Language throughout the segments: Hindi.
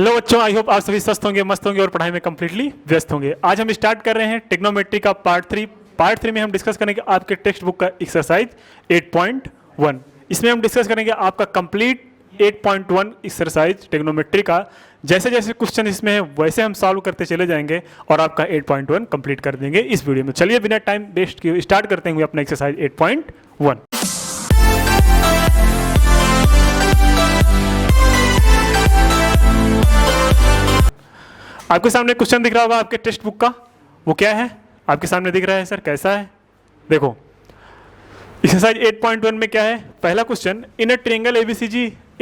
हेलो बच्चों, आई होप आप सभी स्वस्थ होंगे, मस्त होंगे और पढ़ाई में कंप्लीटली व्यस्त होंगे। आज हम स्टार्ट कर रहे हैं ट्रिग्नोमेट्री का पार्ट थ्री में हम डिस्कस करेंगे आपके टेक्स्ट बुक का एक्सरसाइज 8.1। इसमें हम डिस्कस करेंगे आपका कंप्लीट 8.1 एक्सरसाइज ट्रिग्नोमेट्री का। जैसे जैसे क्वेश्चन इसमें है वैसे हम सॉल्व करते चले जाएंगे और आपका 8.1 कंप्लीट कर देंगे इस वीडियो में। चलिए बिना टाइम वेस्ट किए स्टार्ट करते हैं अपना एक्सरसाइज 8.1। आपके सामने क्वेश्चन दिख रहा होगा आपके टेक्स्ट बुक का, वो क्या है आपके सामने दिख रहा है। सर कैसा है, देखो एक्सरसाइज 8.1 में क्या है। पहला question, in a triangle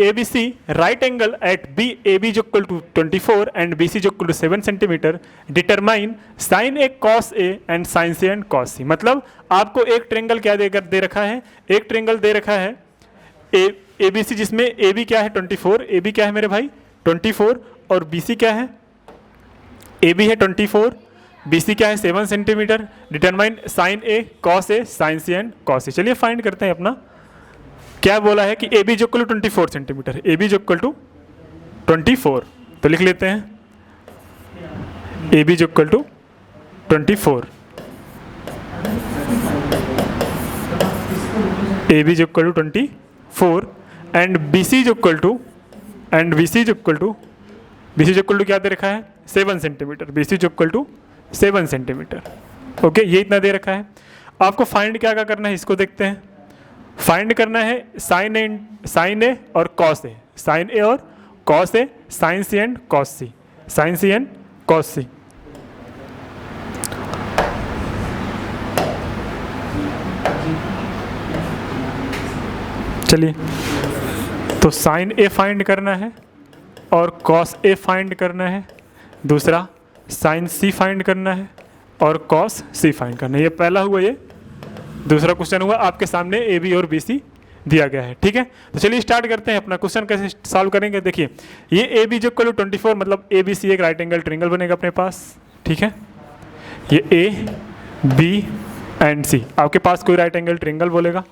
ABC right angle at BAB is equal to 24 and BC is equal to 7 centimetre, determine sine A cos A and sine C and cos C। मतलब आपको एक ट्रायंगल क्या दे रखा है, एक ट्रायंगल दे रखा है ABC जिसमें AB क्या है 24, AB क्या है मेरे भाई 24 और BC क्या है, AB है 24, BC क्या है 7 centimetre, determine sine A cos A साइन C एंड cos C। चलिए फाइंड करते हैं अपना। क्या बोला है कि AB is equal to 24 centimetre, AB is equal to 24, तो लिख लेते हैं AB is equal to 24, AB is equal to 24 and BC is equal to क्या दे रखा है 7 centimetre, BC is equal to 7 centimetre. Okay, ये इतना दे रखा है। आपको फाइंड क्या करना है इसको देखते हैं। फाइंड करना है साइन ए और कॉस ए, साइन ए और cos A, sine C and cos C, sine C and cos C. चलिए, तो साइन ए फाइंड करना है और कॉस ए फाइंड करना है, दूसरा साइन सी फाइंड करना है और कॉस सी फाइंड करना है। ये पहला हुआ, ये दूसरा क्वेश्चन हुआ। आपके सामने ए बी और बी सी दिया गया है, ठीक है। तो चलिए स्टार्ट करते हैं अपना क्वेश्चन कैसे सॉल्व करेंगे। देखिए, ये ए बी जो कल 24 मतलब ए बी सी एक राइट एंगल ट्रायंगल बनेगा अपने पास, ठीक है। ये ए बी एंड सी आपके पास कोई राइट एंगल ट्रायंगल बोलेगा।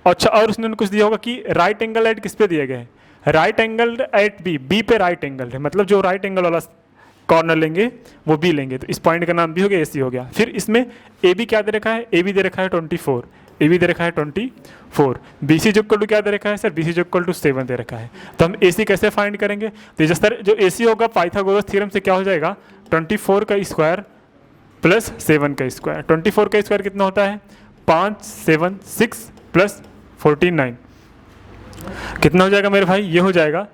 अच्छा, और उसने कुछ दिया होगा कि राइट एंगल एट किस पे दिया गया है, राइट एंगल एट बी पे राइट एंगल है, मतलब जो राइट एंगल वाला कॉर्नर लेंगे वो बी लेंगे, तो इस पॉइंट का नाम बी हो गया, AC हो गया। फिर इसमें ए बी क्या दे रखा है, ए बी दे रखा है 24, ए बी दे रखा है 24, BC जो इक्वल टू क्या दे रखा है सर, BC जो इक्वल टू 7 दे रखा है। तो हम AC कैसे फाइंड करेंगे, तो जो AC होगा पाइथागोरस थ्योरम से क्या हो जाएगा 24 का स्क्वायर प्लस 7 का स्क्वायर। 24 का स्क्वायर कितना होता है 5 7 6 प्लस 49, कितना हो जाएगा मेरे भाई, ये हो जाएगा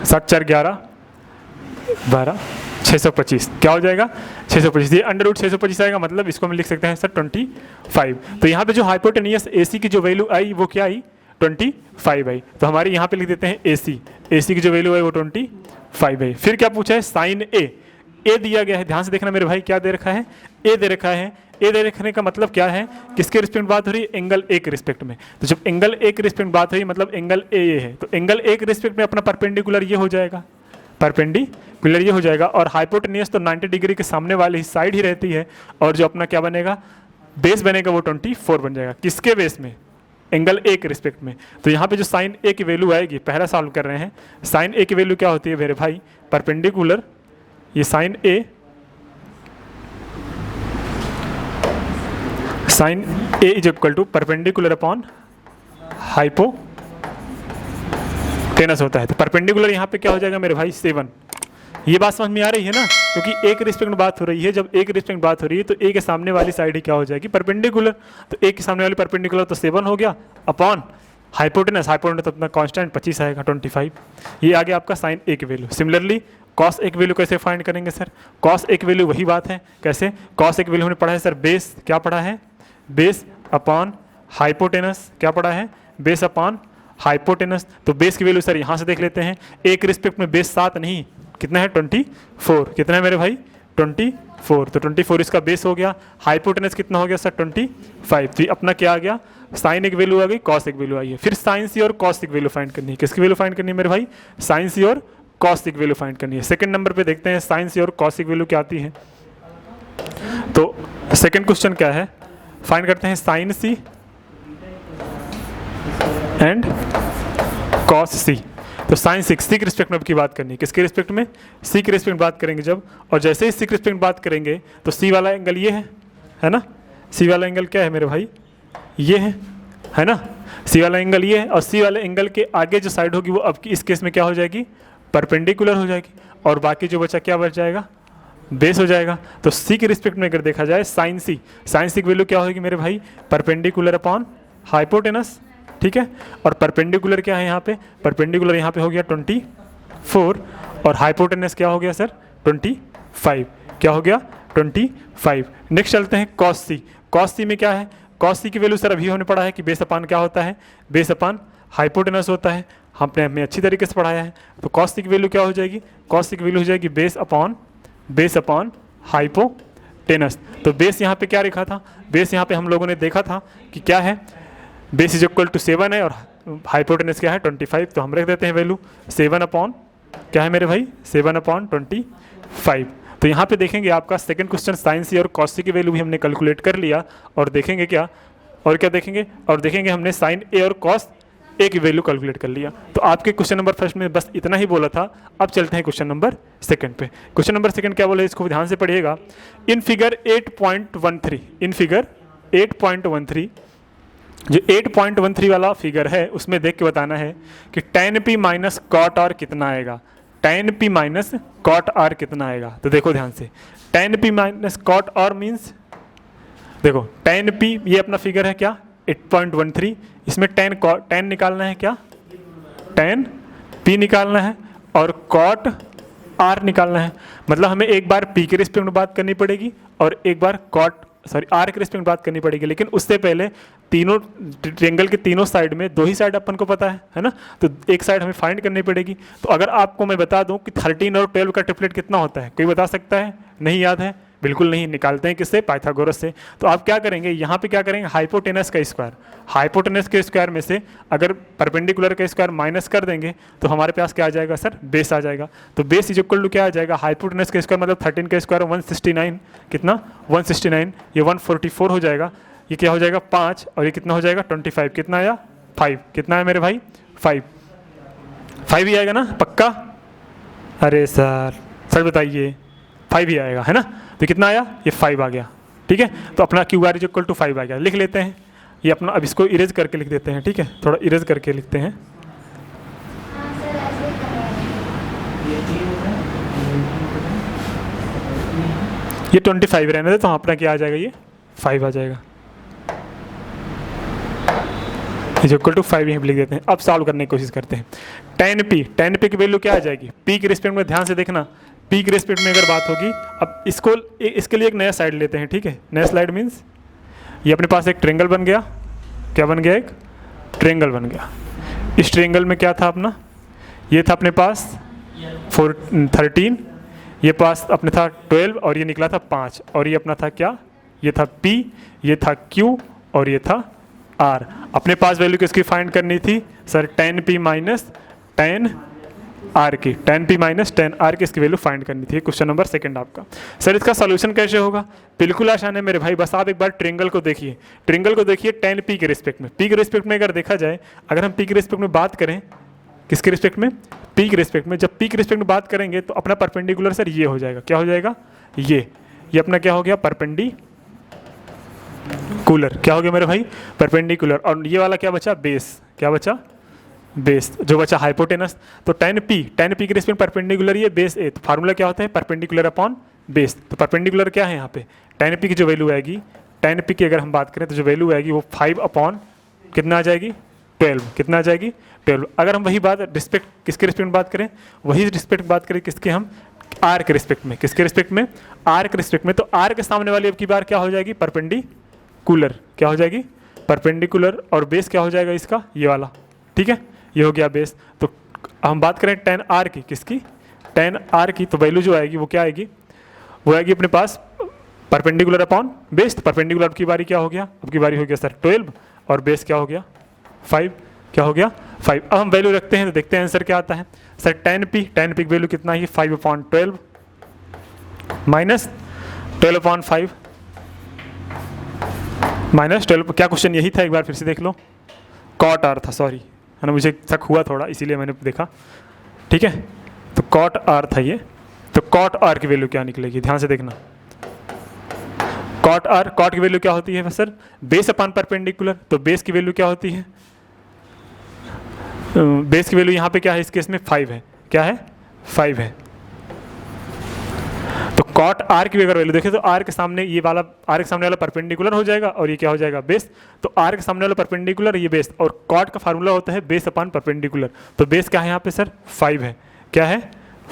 7 4 11 12 625। क्या हो जाएगा 625, ये अंडर रूट 625 आएगा, मतलब इसको हम लिख सकते हैं सर 25। तो यहाँ पे जो हाइपोटेनियस AC की जो वैल्यू आई वो क्या आई 25 आई, तो हमारे यहाँ पे लिख देते हैं AC की जो वैल्यू आई वो 25 आई। फिर क्या पूछा है साइन ए दिया गया है, ध्यान से देखना मेरे भाई, क्या दे रखा है ए दे रखा है। ए दे रखने का मतलब क्या है, किसके रिस्पेक्ट बात हो रही है, एंगल ए के रिस्पेक्ट में। तो जब एंगल ए के रिस्पेक्ट बात हो रही है मतलब एंगल ए है, तो एंगल ए के रिस्पेक्ट में अपना परपेंडिकुलर ये हो जाएगा, परपेंडिकुलर ये हो जाएगा। और हाइपोटेनियस तो 90 डिग्री के सामने वाली साइड ही रहती है, और जो अपना क्या बनेगा बेस बनेगा वो 24 बन जाएगा, किसके बेस में, एंगल ए के रिस्पेक्ट में। तो यहाँ पे जो साइन ए की वैल्यू आएगी, पहला सॉल्व कर रहे हैं, साइन ए की वैल्यू क्या होती है मेरे भाई परपेंडिकुलर, ये sine A is equal to perpendicular upon hypotenuse होता है। तो परपेंडिकुलर यहाँ पे क्या हो जाएगा मेरे भाई 7। ये बात समझ में आ रही है ना, क्योंकि एक रिस्पेक्ट में बात हो रही है, जब एक रिस्पेक्ट बात हो रही है तो ए के सामने वाली साइड ही क्या हो जाएगी परपेंडिकुलर, तो ए के सामने वाली परपेंडिकुलर तो 7 हो गया अपॉन हाइपोटेनस तो अपना कांस्टेंट 25 आएगा 25। ये आ गया आपका साइन ए की वैल्यू। सिमिलरली कॉस एक वैल्यू कैसे फाइंड करेंगे सर, कॉस एक वैल्यू वही बात है, कैसे कॉस एक वैल्यू हमने पढ़ा है सर, बेस क्या पढ़ा है, बेस अपॉन हाइपोटेनस, क्या पढ़ा है बेस अपॉन हाइपोटेनस। तो बेस की वैल्यू सर यहाँ से देख लेते हैं, एक रिस्पेक्ट में बेस 7 नहीं कितना है 24, कितना है मेरे भाई 24, तो 24 इसका बेस हो गया। हाइपोटेनस कितना हो गया सर 25, तो अपना क्या आ गया साइन एक वैल्यू आ गई, कॉस एक वैल्यू आई है। फिर साइन सी और कॉस एक वैल्यू फाइंड करनी है, किसकी वैल्यू फाइंड करनी है मेरे भाई साइन सी और कॉस एक वैल्यू फाइंड करनी है। सेकंड नंबर पे देखते हैं साइन सी और कॉस एक वैल्यू क्या आती है। तो सेकंड क्वेश्चन क्या है, फाइंड करते हैं साइन सी एंड कॉस सी। तो साइन सिक्स सी के रिस्पेक्ट में अब की बात करनी है, किसके रिस्पेक्ट में, सी के रिस्पेक्ट में बात करेंगे जब, और जैसे ही सी के रिस्पेक्ट में बात करेंगे तो सी वाला एंगल ये है ना, सी वाला एंगल क्या है मेरे भाई, ये है ना, सी वाला एंगल ये है, और सी वाले एंगल के आगे जो साइड होगी वो अब की इस केस में क्या हो जाएगी, परपेंडिकुलर हो जाएगी, और बाकी जो बचा क्या बच जाएगा, बेस हो जाएगा। तो सी के रिस्पेक्ट में अगर देखा जाए साइन सी की वैल्यू क्या होगी मेरे भाई, परपेंडिकुलर अपॉन हाइपोटेनस, ठीक है, और परपेंडिकुलर क्या है यहाँ पे, परपेंडिकुलर यहाँ पे हो गया 24, और हाइपोटेनस क्या हो गया सर 25, क्या हो गया 25। नेक्स्ट चलते हैं कॉस सी में क्या है, कॉस सी की वैल्यू सर अभी हमने पढ़ा है कि बेस अपान क्या होता है, बेस अपान हाइपोटेनस होता है, हमने हमें अच्छी तरीके से पढ़ाया है। तो कॉस सी की वैल्यू क्या हो जाएगी, कॉस सी की वैल्यू हो जाएगी बेस अपॉन हाइपोटेनस। तो बेस यहाँ पे क्या लिखा था, बेस यहाँ पे हम लोगों ने देखा था कि क्या है, बेस इज इक्वल टू 7 है और हाइपोटेनस क्या है 25, तो हम रख देते हैं वैल्यू 7 अपॉन क्या है मेरे भाई, 7 अपॉन 25। तो यहाँ पे देखेंगे आपका सेकंड क्वेश्चन साइन सी और कॉस सी की वैल्यू भी हमने कैलकुलेट कर लिया, और देखेंगे क्या, और क्या देखेंगे, और देखेंगे हमने साइन ए और कॉस ए की वैल्यू कैलकुलेट कर लिया। तो आपके क्वेश्चन नंबर फर्स्ट में बस इतना ही बोला था। अब चलते हैं क्वेश्चन नंबर सेकंड पे। क्वेश्चन नंबर सेकंड क्या बोला, इसको ध्यान से पढ़िएगा। इन फिगर 8.13 जो 8.13 वाला फिगर है उसमें देख के बताना है कि tan p minus cot R कितना आएगा, tan p minus cot R कितना आएगा। तो देखो ध्यान से, tan p minus cot R means, देखो tan p ये अपना फिगर है क्या 8.13, इसमें tan निकालना है क्या, tan p निकालना है और cot r निकालना है। मतलब हमें एक बार p के रिस्पेक्ट में बात करनी पड़ेगी और एक बार r के रिस्पेक्ट में बात करनी पड़ेगी, लेकिन उससे पहले तीनों ट्रायंगल के तीनों साइड में दो ही साइड अपन को पता है ना, तो एक साइड हमें फाइंड करनी पड़ेगी। तो अगर आपको मैं बता दूं कि 13 और 12 का ट्रिपलेट कितना होता है, कोई बता सकता है, नहीं याद है, बिल्कुल नहीं, निकालते हैं किससे, पाइथागोरस से। तो आप क्या करेंगे, यहाँ पे क्या करेंगे, हाइपोटेनस का स्क्वायर, हाइपोटेनस के स्क्वायर में से अगर परपेंडिकुलर का स्क्वायर माइनस कर देंगे तो हमारे पास क्या आ जाएगा सर, बेस आ जाएगा। तो बेस इज इक्वल टू क्या आ जाएगा, हाइपोटेनस का स्क्वायर मतलब 13 का स्क्वायर 169, कितना 169, ये 144 हो जाएगा, ये क्या हो जाएगा 5, और ये कितना हो जाएगा 25, कितना आया 5, कितना है मेरे भाई 5 ही आएगा ना पक्का, अरे सर बताइए 5 ही आएगा है ना। तो कितना आया, ये 5 आ गया, ठीक है। तो अपना Q R is equal to 5 आ गया, लिख लेते हैं ये अपना। अब इसको इरेज करके लिख देते हैं, ठीक है, थोड़ा इरेज करके लिखते हैं। ये 25 रहने दे, तो अपना क्या आ जाएगा, ये 5 आ जाएगा, इज इक्वल टू 5 यहीं लिख देते हैं। अब सॉल्व करने की कोशिश करते हैं। tan p की वैल्यू क्या आ जाएगी, p के रिस्पेक्ट में ध्यान से देखना, p के रिस्पेक्ट में अगर बात होगी, अब इसके लिए एक नया साइड लेते हैं, ठीक है। नया स्लाइड मीन्स ये अपने पास एक ट्रायंगल बन गया, क्या बन गया, एक ट्रायंगल बन गया। इस ट्रायंगल में क्या था अपना, ये था अपने पास 13, ये पास अपने था 12 और ये निकला था 5, और ये अपना था क्या, ये था p, ये था q और ये था r। अपने पास वैल्यू किसकी फाइंड करनी थी sir, tan p minus tan r की, tan p minus tan r की इसकी वैल्यू फाइंड करनी थी। क्वेश्चन नंबर सेकंड आपका। सर इसका सॉल्यूशन कैसे होगा, बिल्कुल आसान है मेरे भाई, बस आप एक बार ट्रायंगल को देखिए, tan p के रिस्पेक्ट में, p के रिस्पेक्ट में अगर देखा जाए, अगर हम p के रिस्पेक्ट में बात करें, किसके रिस्पेक्ट में, p के रिस्पेक्ट में, जब p के रिस्पेक्ट में बात करेंगे तो अपना परपेंडिकुलर सर ये हो जाएगा, क्या हो जाएगा, ये अपना क्या हो गया, परपेंडिकुलर, क्या हो गया मेरे भाई, परपेंडिकुलर। और ये वाला क्या बचा, बेस, क्या बचा, बेस, जो बचा हाइपोटेनस। तो tan p के रिस्पेक्ट परपेंडिकुलर ये बेस ए, तो फार्मूला क्या होता है, परपेंडिकुलर अपॉन बेस। तो परपेंडिकुलर क्या है यहाँ पे, tan p की जो वैल्यू आएगी, tan p की अगर हम बात करें तो जो वैल्यू आएगी वो 5 अपॉन कितना आ जाएगी, 12, कितना आ जाएगी 12। अगर हम वही बात रिस्पेक्ट किसके रिस्पेक्ट में बात करें, वही रिस्पेक्ट बात करें किसके, हम r के रिस्पेक्ट में, किसके रिस्पेक्ट में, r के रिस्पेक्ट में। तो r के सामने वाली अब की बार क्या हो जाएगी, परपेंडिकुलर, क्या हो जाएगी, परपेंडिकुलर, और बेस क्या हो जाएगा इसका, ये वाला, ठीक है, ये हो गया बेस। तो हम बात करें tan r की, किसकी, tan r की, तो वैल्यू जो आएगी वो क्या आएगी, वो आएगी अपने पास परपेंडिकुलर अपॉन बेस। तो अब की बारी क्या हो गया, अब की बारी हो गया सर 12 और बेस क्या हो गया 5, क्या हो गया 5। अब हम वैल्यू रखते हैं तो देखते हैं आंसर क्या आता है सर। tan p की वैल्यू कितना है, 5 अपॉन 12 माइनस 12 अपॉन 5 माइनस 12, क्या क्वेश्चन यही था, एक बार फिर से देख लो, कॉट आर था, सॉरी है ना, मुझे शक हुआ थोड़ा, इसीलिए मैंने देखा। ठीक है, तो कॉट आर था ये, तो कॉट आर की वैल्यू क्या निकलेगी, ध्यान से देखना। कॉट आर, कॉट की वैल्यू क्या होती है सर, बेस अपान परपेंडिकुलर, तो बेस की वैल्यू क्या होती है, बेस की वैल्यू यहाँ पे क्या है, इस केस में 5 है, क्या है 5 है। तो कॉट आर की अगर वैल्यू देखें तो आर के सामने ये वाला, आर के सामने वाला परपेंडिकुलर हो जाएगा और ये क्या हो जाएगा बेस, तो आर के सामने वाला परपेंडिकुलर ये बेस, और कॉट का फार्मूला होता है बेस अपान परपेंडिकुलर, तो बेस क्या है यहाँ पे सर 5 है, क्या है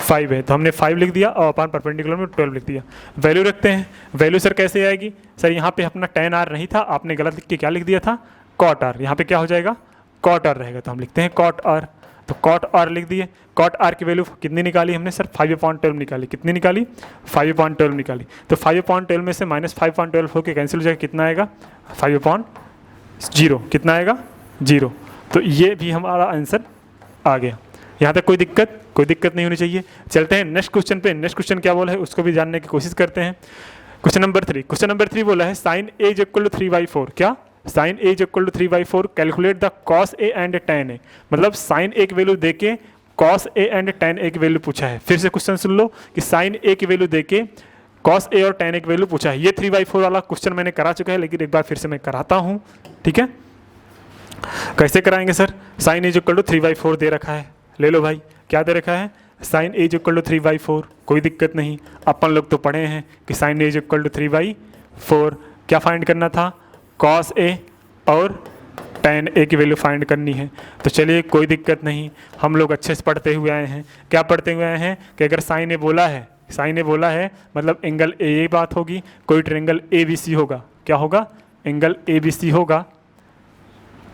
5 है, तो हमने 5 लिख दिया और अपान परपेंडिकुलर में 12 लिख दिया। वैल्यू रखते हैं, वैल्यू सर कैसे आएगी, सर यहाँ पे अपना tan r नहीं था, आपने गलत लिख के क्या लिख दिया था कॉट आर, यहाँ पे क्या हो जाएगा कॉट आर रहेगा, तो हम लिखते हैं कॉट आर, तो कॉट आर लिख दिए। कॉट आर की वैल्यू कितनी निकाली हमने सर 5/12 निकाली, कितनी निकाली 5/12 निकाली, तो 5/12 में से -5/12 होकर कैंसिल हो जाएगा, कितना आएगा 5/0, कितना आएगा 0, तो ये भी हमारा आंसर आ गया। यहाँ तक कोई दिक्कत नहीं होनी चाहिए। चलते हैं नेक्स्ट क्वेश्चन पे, नेक्स्ट क्वेश्चन क्या बोला है उसको भी जानने की कोशिश करते हैं। क्वेश्चन नंबर 3 बोला है sine A is equal to 3/4, क्या sine A is equal to 3/4 calculate the cos A and tan A, मतलब साइन ए की वैल्यू देके cos A and tan A की वैल्यू पूछा है। फिर से क्वेश्चन सुन लो कि साइन ए की वैल्यू देके कॉस ए और tan ए की वैल्यू पूछा है। ये 3/4 वाला क्वेश्चन मैंने करा चुका है, लेकिन एक बार फिर से मैं कराता हूँ, ठीक है। कैसे कराएंगे sir, sine A is equal to 3/4 दे रखा है, ले लो भाई, क्या दे रखा है sine A is equal to 3/4, कोई दिक्कत नहीं, अपन लोग तो पढ़े हैं कि sine A is equal to 3/4, क्या फाइंड करना था कॉस ए और tan ए की वैल्यू फाइंड करनी है। तो चलिए कोई दिक्कत नहीं, हम लोग अच्छे से पढ़ते हुए आए हैं। क्या पढ़ते हुए आए हैं कि अगर साइन ए बोला है मतलब एंगल ए बात होगी, कोई ट्रायंगल ABC होगा, क्या होगा एंगल ABC होगा।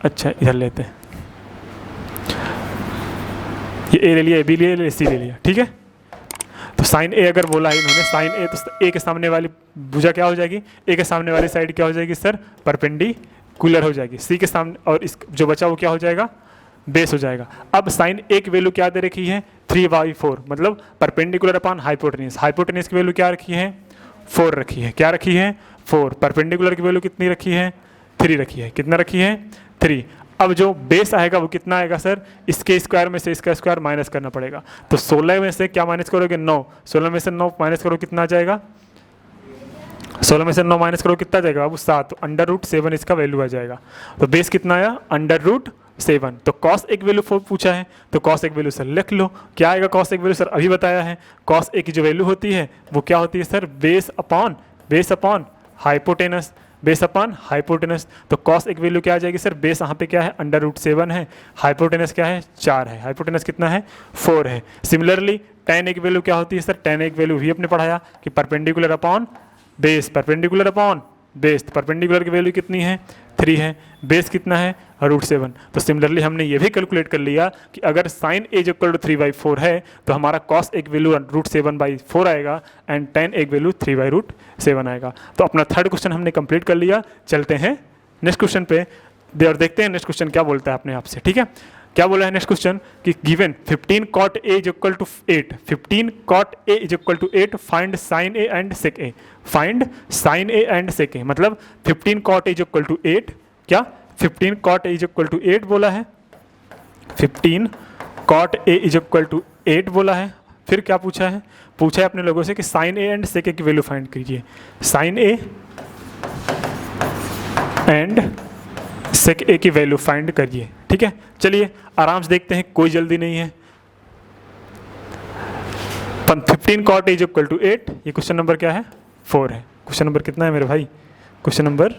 अच्छा इधर लेते हैं, ये ए ले लिया, बी ले लिया, सी ले लिया, ठीक है। तो साइन ए अगर बोला है इन्होंने साइन ए, तो ए के सामने वाली भुजा क्या हो जाएगी, ए के सामने वाली साइड क्या हो जाएगी सर परपेंडिकुलर हो जाएगी, सी के सामने, और इस जो बचा वो क्या हो जाएगा बेस हो जाएगा। अब साइन ए की वैल्यू क्या दे रखी है 3/4, मतलब परपेंडिकुलर अपॉन हाइपोटेन्यूज, हाइपोटेन्यूज की वैल्यू क्या रखी है 4 रखी है, क्या रखी है 4, परपेंडिकुलर की वैल्यू कितनी रखी है 3 रखी है, कितना रखी है 3। अब जो बेस आएगा वो कितना आएगा सर, इसके स्क्वायर में से इसका स्क्वायर माइनस करना पड़ेगा, तो 16 में से क्या माइनस करोगे 9, 16 में से 9 माइनस करो कितना आ जाएगा, 16 में से 9 माइनस करो कितना जाएगा बाबू 7, तो √7 इसका वैल्यू आ जाएगा। तो बेस कितना आया √7। तो कॉस एक वैल्यू 4 पूछा है, तो कॉस एक वैल्यू सर लिख लो, क्या आएगा कॉस एक वैल्यू सर अभी बताया है, कॉस ए की जो वैल्यू होती है वो क्या होती है sir base upon hypotenuse, base upon hypotenuse. तो कॉस एक वैल्यू क्या आ जाएगी सर, बेस यहाँ पे क्या है √7 है, हाइपोटेनस क्या है 4 है, हाइपोटेनस कितना है 4 है। सिमिलरली tan एक वैल्यू क्या होती है सर, tan एक वैल्यू भी अपने पढ़ाया कि perpendicular upon base, perpendicular upon base, perpendicular की वैल्यू कितनी है 3 है, बेस कितना है √7। तो सिमिलरली हमने ये भी कैलकुलेट कर लिया कि अगर sine A is equal to 3/4 है तो हमारा कॉस एक वैल्यू √7/4 आएगा एंड tan एक वैल्यू 3/7 आएगा। तो अपना थर्ड क्वेश्चन हमने कंप्लीट कर लिया। चलते हैं नेक्स्ट क्वेश्चन पे और देखते हैं नेक्स्ट क्वेश्चन क्या बोलता है अपने आप से, ठीक है। क्या बोला है नेक्स्ट क्वेश्चन कि given 15 cot a is equal to 8, 15 cot a is equal to 8, find sine A and sec A, find sine A and sec A, मतलब 15 cot a is equal to 8, क्या 15 cot a is equal to 8 बोला है, 15 cot a is equal to 8 बोला है। फिर क्या पूछा है, पूछा है अपने लोगों से कि साइन ए एंड सेक ए की वैल्यू फाइंड कीजिए, साइन ए एंड सेक ए की वैल्यू फाइंड करिए, ठीक है। चलिए आराम से देखते हैं, कोई जल्दी नहीं है। 15 cot a is equal to 8, ये क्वेश्चन नंबर क्या है 4 है। क्वेश्चन नंबर कितना है मेरे भाई, क्वेश्चन नंबर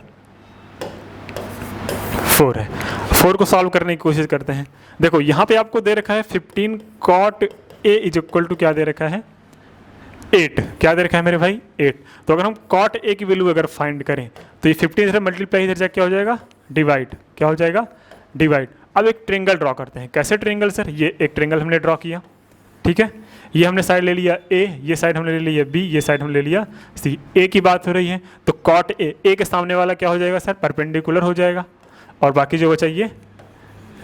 4 है। 4 को सॉल्व करने की कोशिश करते हैं। देखो यहाँ पे आपको दे रखा है 15 cot a is equal to क्या दे रखा है 8, क्या दे रखा है मेरे भाई 8। तो अगर हम cot a की वैल्यू अगर फाइंड करें तो ये 15 से मल्टीप्लाई इधर जाके क्या हो जाएगा डिवाइड, क्या हो जाएगा डिवाइड। अब एक ट्रेंगल ड्रॉ करते हैं, कैसे ट्रेंगल सर, ये एक ट्रेंगल हमने ड्रॉ किया, ठीक है। ये हमने साइड ले लिया A, ये साइड हमने ले लिया B, ये साइड हमने ले लिया C। A की बात हो रही है तो cot A के सामने वाला क्या हो जाएगा सर परपेंडिकुलर हो जाएगा, और बाकी जो बचा ये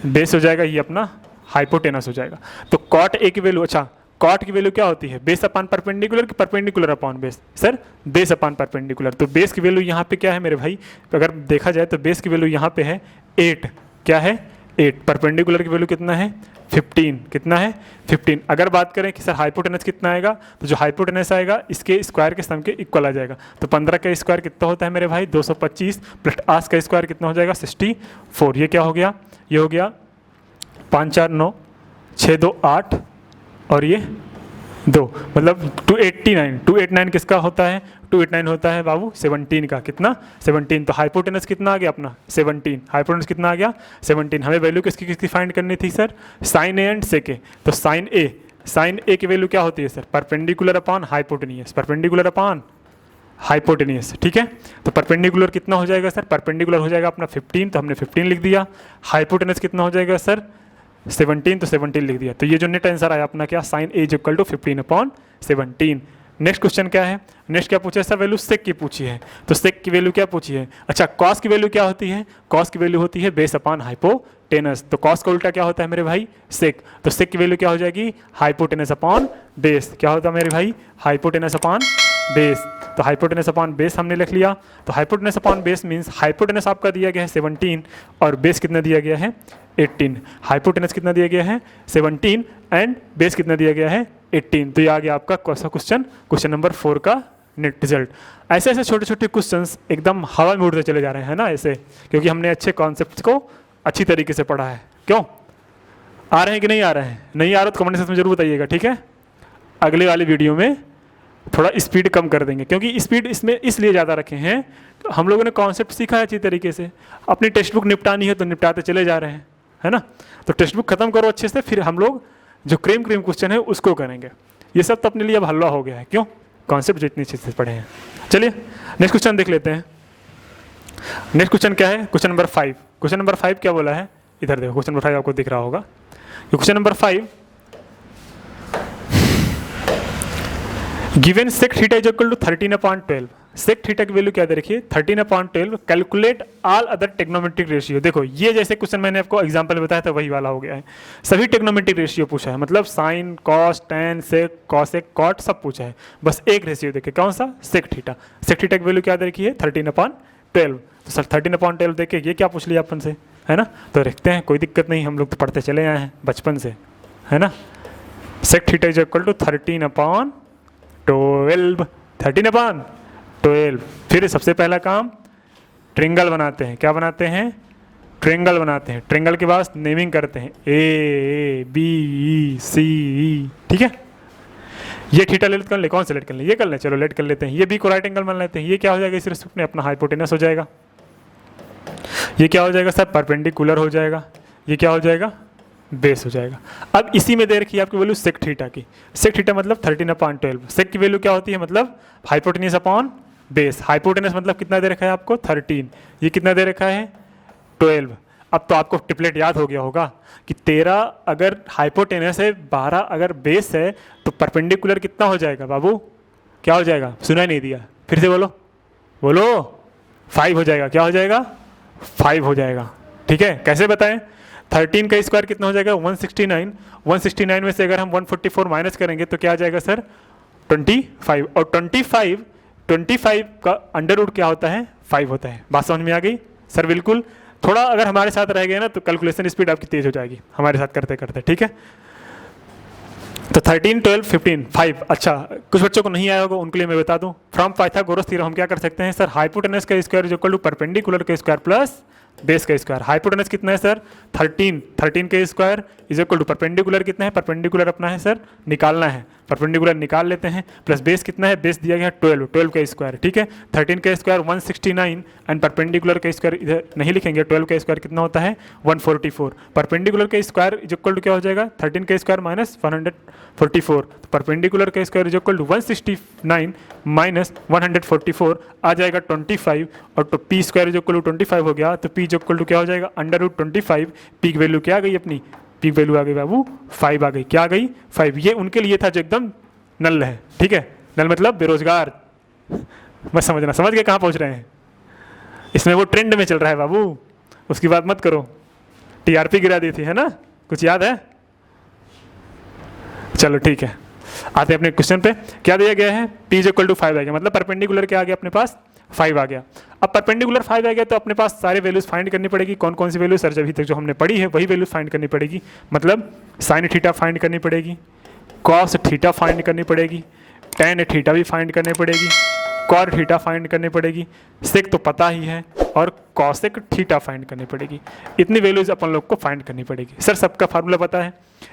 बेस हो जाएगा, ये अपना हाइपोटेनस हो जाएगा। तो cot A की वैल्यू, अच्छा कॉट की वैल्यू क्या होती है बेस अपॉन परपेंडिकुलर की perpendicular upon base, sir base upon perpendicular. तो बेस की वैल्यू यहाँ पे क्या है मेरे भाई, अगर देखा जाए तो बेस की वैल्यू यहाँ पे है 8, क्या है 8, परपेंडिकुलर की वैल्यू कितना है 15, कितना है 15। अगर बात करें कि सर हाइपोटेनस कितना आएगा, तो जो हाइपोटेनस आएगा इसके स्क्वायर के सम के इक्वल आ जाएगा। तो 15 का स्क्वायर कितना होता है मेरे भाई 225, प्लस 8 का स्क्वायर कितना हो जाएगा 64। ये क्या हो गया, ये हो गया 5 4 9 6 2 8 और ये 2, मतलब 289। 289 किसका होता है, 289 होता है बाबू 17 का, कितना 17। तो हाइपोटेनस कितना आ गया अपना 17, हाइपोटेनस कितना आ गया 17। हमें वैल्यू किसकी किसकी फाइंड करनी थी sir, sine A and sec ए। तो साइन ए की वैल्यू क्या होती है sir, perpendicular upon hypotenuse, perpendicular upon hypotenuse, ठीक है। तो परपेंडिकुलर कितना हो जाएगा सर, परपेंडिकुलर हो जाएगा अपना 15, तो हमने 15 लिख दिया। हाइपोटेनस कितना हो जाएगा सर 17, तो 17 लिख दिया। तो ये जो नेट आंसर आया अपना क्या, sine A is equal to 15/17। Next question क्या है, नेक्स्ट क्या पूछा है सर, वैल्यू सेक की पूछी है। तो सेक की वैल्यू क्या पूछी है, अच्छा कॉस की वैल्यू क्या होती है, कॉस की वैल्यू होती है बेस अपॉन हाइपोटेनस। तो कॉस का उल्टा क्या होता है मेरे भाई सेक। तो सेक की वैल्यू क्या हो जाएगी, हाइपोटेनस अपॉन बेस। क्या होता है मेरे भाई, हाइपोटेनस अपॉन बेस। तो हाइपोटेनस अपॉन बेस हमने लिख लिया। तो hypotenuse upon base means hypotenuse आपका दिया गया है 17 और बेस कितना दिया गया है 18। हाइपोटेनस कितना दिया गया है 17 एंड बेस कितना दिया गया है 18। तो ये आ गया आपका क्वेश्चन नंबर 4 का नेट रिजल्ट। ऐसे ऐसे छोटे छोटे क्वेश्चंस एकदम हवा में उड़ते चले जा रहे हैं ना ऐसे, क्योंकि हमने अच्छे कॉन्सेप्ट को अच्छी तरीके से पढ़ा है। क्यों आ रहे हैं कि नहीं आ रहे हैं, नहीं आ रहे तो कमेंट सेक्शन में जरूर बताइएगा, ठीक है। अगले वाली वीडियो में थोड़ा स्पीड कम कर देंगे, क्योंकि स्पीड इसमें इसलिए ज़्यादा रखे हैं, हम लोगों ने कॉन्सेप्ट सीखा है अच्छी तरीके से। अपनी टेक्स्ट बुक निपटानी है तो निपटाते चले जा रहे हैं, है ना। तो टेक्स्ट बुक खत्म करो अच्छे से, फिर हम लोग जो क्रीम क्वेश्चन है उसको करेंगे। ये सब तो अपने लिए अब हल्वा हो गया है, क्यों, कॉन्सेप्ट जो इतनी अच्छे से पढ़े हैं। चलिए नेक्स्ट क्वेश्चन देख लेते हैं। नेक्स्ट क्वेश्चन क्या है, क्वेश्चन नंबर 5। क्वेश्चन नंबर 5 क्या बोला है, इधर देखो, क्वेश्चन नंबर 5 आपको दिख रहा होगा। Question number 5, given sec theta is equal to 13/12। Sec theta की वैल्यू क्या दे रखी है 13/12। Calculate all other trigonometric ratio. देखो ये जैसे क्वेश्चन मैंने आपको एग्जांपल में बताया था वही वाला हो गया है। सभी टेक्नोमेट्रिक रेशियो पूछा है, मतलब sine cos tan sec cosec cot सब पूछा है, बस एक रेशियो देखे कौन सा, सेक थीटा। सेक थीटा की वैल्यू क्या दे रखी है 13/12। तो सर 13/12 देखे ये क्या पूछ लिया अपन से, है ना। तो देखते हैं, कोई दिक्कत नहीं, हम लोग तो पढ़ते चले आए हैं बचपन से, है ना। Sec theta is equal to 13/12, 13/12। फिर सबसे पहला काम ट्रिंगल बनाते हैं, क्या बनाते हैं, ट्रिंगल बनाते हैं। ट्रिंगल के बाद नेमिंग करते हैं ए बी ई सी ई, ठीक है। ये थीटा लेट कर ले, कौन से लेट कर ले, ये कर ले, चलो लेट कर लेते हैं। ये बी को राइट एंगल मान लेते हैं। ये क्या हो जाएगा इस रिस्पेक्ट में, अपना हाइपोटेनस हो जाएगा। ये क्या हो जाएगा सर, परपेंडिकुलर हो जाएगा। ये क्या हो जाएगा, बेस हो जाएगा। अब इसी में दे रखी है आपकी वैल्यू सेक थीटा की। सेक थीटा मतलब 13/12। सेक की वैल्यू क्या होती है, मतलब हाइपोटेनस अपॉन बेस। हाइपोटेनस मतलब कितना दे रखा है आपको 13, ये कितना दे रखा है 12। अब तो आपको ट्रिपलेट याद हो गया होगा कि 13 अगर हाइपोटेनस है, 12 अगर बेस है, तो परपेंडिकुलर कितना हो जाएगा बाबू, क्या हो जाएगा, सुना नहीं दिया, फिर से बोलो बोलो, 5 हो जाएगा। क्या हो जाएगा 5 हो जाएगा, ठीक है। कैसे बताएं, 13 का स्क्वायर कितना हो जाएगा 169। 169 में से अगर हम 144 माइनस करेंगे तो क्या आ जाएगा सर 25। और 25 का अंडर रूट क्या होता है 5 होता है। बात समझ में आ गई सर, बिल्कुल। थोड़ा अगर हमारे साथ रह गए ना तो कैलकुलेशन स्पीड आपकी तेज हो जाएगी हमारे साथ करते करते, ठीक है। तो 13 12 15 5। अच्छा कुछ बच्चों को नहीं आया होगा उनके लिए मैं बता दूं, फ्रॉम पाइथागोरस थ्योरम हम क्या कर सकते हैं सर, हाइपोटेनस का square is equal to perpendicular का स्क्वायर प्लस बेस का स्क्वायर। हाइपोटेनस कितना है सर 13 के square is equal to perpendicular कितना है, परपेंडिकुलर अपना है सर निकालना है, परपेंडिकुलर निकाल लेते हैं, प्लस बेस कितना है, बेस दिया गया 12 का स्क्वायर, ठीक है। 13 का स्क्वायर 169 एंड परपेंडिकुलर का स्क्वायर इधर नहीं लिखेंगे, 12 का स्क्वायर कितना होता है 144। परपेंडिकुलर का स्क्वायर इज इक्वल टू क्या हो जाएगा 13 का स्क्वायर माइनस 144। तो परपेंडिकुलर का square is equal to 169 minus 144 आ जाएगा 25। और तो P square is equal to 25 हो गया, तो पी इज इक्वल टू क्या हो जाएगा अंडर रूट 25। पी की वैल्यू क्या आ गई अपनी, पीक वैल्यू आ गई बाबू 5 आ गई। क्या आ गई 5। ये उनके लिए था जो एकदम नल है, ठीक है। नल मतलब बेरोजगार, बस समझना, समझ के कहाँ पहुँच रहे हैं। इसमें वो ट्रेंड में चल रहा है बाबू, उसकी बात मत करो। टीआरपी गिरा दी थी, है ना, कुछ याद है। चलो ठीक है, आते हैं अपने क्वेश्चन पे। क्या दिया गया है, पी इज इक्वल टू 5 आ गया, मतलब परपेंडिकुलर क्या आ गया अपने पास 5 आ गया। अब परपेंडिकुलर 5 आ गया तो अपने पास सारे वैल्यूज फाइंड करनी पड़ेगी। कौन कौन सी वैल्यू सर अभी तक जो हमने पढ़ी है वही वैल्यूज फाइंड करनी पड़ेगी। मतलब साइन थीटा फाइंड करनी पड़ेगी, कॉस थीटा फाइंड करनी पड़ेगी, टेन थीटा भी फाइंड करनी पड़ेगी, कॉट थीटा फाइंड करनी पड़ेगी, सेक तो पता ही है, और कॉसेक थीटा फाइंड करनी पड़ेगी। इतनी वैल्यूज अपन लोग को फाइंड करनी पड़ेगी। सर सबका फार्मूला पता है,